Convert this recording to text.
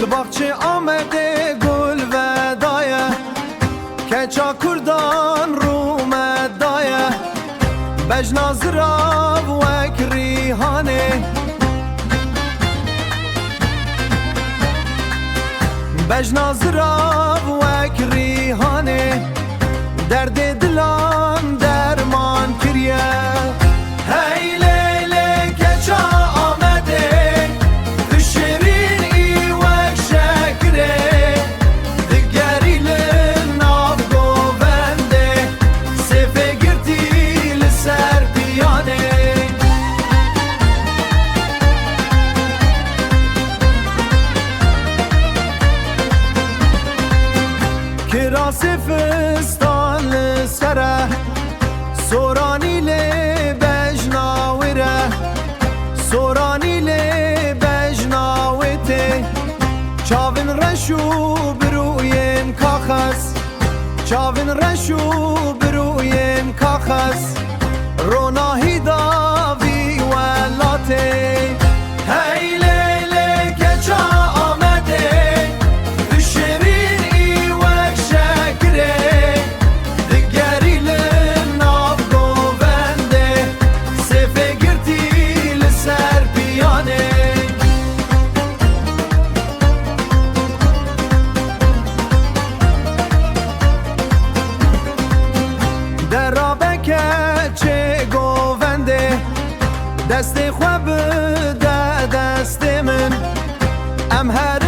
لباخچه آمده گل و دایه کچا کردان رومد دایه بجنازرا وک ریحانه بجنازرا وک ریحانه درد دلان درمان کریه هی لیلی کچا آمده تو شیرین ای وک شکره دگری لناف گوونده سفه گرتی لسر پیانه کراس فستان لسره سورانی لی بجناوره سورانی لی بجناوته چاوین رشو بروین کاخس چاوین رشو بروین کاخس روناهی داوی ولاته هی لیلی کچا آمده تو شیرین ای وک شکره دگری لناف گوونده سفه گرتی لسر پیانه در رابکه چه گوونده دست خواب ده دست من ام هر